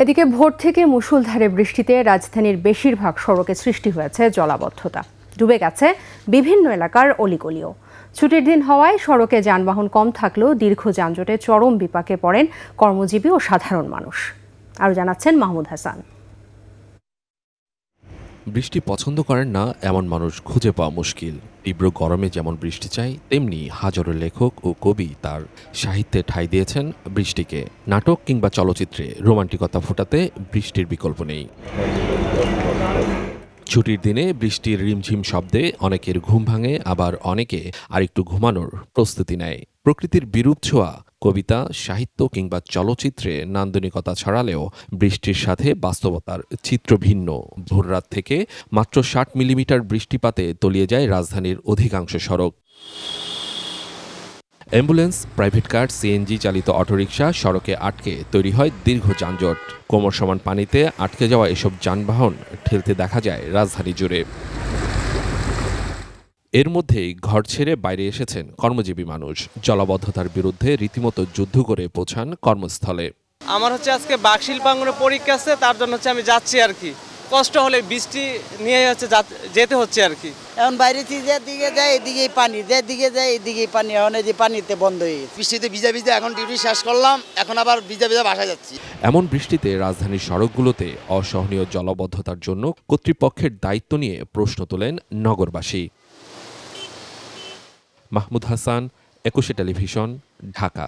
এদিকে ভোর থেকে মুষলধারে বৃষ্টিতে রাজধানীর বেশিরভাগ সড়কে সৃষ্টি হয়েছে জলাবদ্ধতা। ডুবে গেছে বিভিন্ন এলাকার অলিগলিও। ছুটির দিন হওয়ায় সড়কে যানবাহন কম থাকলেও দীর্ঘ যানজটে চরম বিপাকে পড়েন কর্মজীবী ও সাধারণ মানুষ। আরও জানাচ্ছেন মাহমুদ হাসান। বৃষ্টি পছন্দ করেন না এমন মানুষ খুঁজে পাওয়া মুশকিল। তীব্র গরমে যেমন বৃষ্টি চাই, তেমনি হাজারো লেখক ও কবি তার সাহিত্যে ঠাঁই দিয়েছেন বৃষ্টিকে। নাটক কিংবা চলচ্চিত্রে রোমান্টিকতা ফোটাতে বৃষ্টির বিকল্প নেই। ছুটির দিনে বৃষ্টির রিমঝিম শব্দে অনেকের ঘুম ভাঙে, আবার অনেকে আরেকটু ঘুমানোর প্রস্তুতি নেয়। প্রকৃতির বিরূপ ছোঁয়া কবিতা, সাহিত্য কিংবা চলচ্চিত্রে নান্দনিকতা ছড়ালেও বৃষ্টির সাথে বাস্তবতার চিত্র ভিন্ন। ভোররাত থেকে মাত্র ৬০ মিলিমিটার বৃষ্টিপাতে তলিয়ে যায় রাজধানীর অধিকাংশ সড়ক। অ্যাম্বুলেন্স, প্রাইভেট কার, সিএনজি চালিত অটোরিকশা সড়কে আটকে তৈরি হয় দীর্ঘ যানজট। কোমর সমান পানিতে আটকে যাওয়া এসব যানবাহন ঠেলতে দেখা যায় রাজধানী জুড়ে। এর মধ্যেই ঘর ছেড়ে বাইরে এসেছেন কর্মজীবী মানুষ। জলাবদ্ধতার বিরুদ্ধে রীতিমতো যুদ্ধ করে পৌঁছান কর্মস্থলে। আমার একজকে বাকশিল্পাঙ্গনে পরীক্ষা আছে, তার জন্য আমি যাচ্ছি আর কি। কষ্ট হলে বৃষ্টি নিয়ে যেতে হচ্ছে আর কি। এখন বাইরে যেদিকে যায় এদিকেই পানি, যেদিকে যায় এদিকেই পানি। এখন এই যে পানিতে বন্ধ হয়ে গেছে। বৃষ্টিতে ভিজা ভিজা এখন ডিউটি শেষ করলাম, এখন আবার ভিজা ভিজা বাসায় যাচ্ছি। এমন বৃষ্টিতে রাজধানীর সড়কগুলোতে অসহনীয় জলাবদ্ধতার জন্য কর্তৃপক্ষের দায়িত্ব নিয়ে প্রশ্ন তোলেন নগরবাসী। মাহমুদ হাসান, ২১ টেলিভিশন, ঢাকা।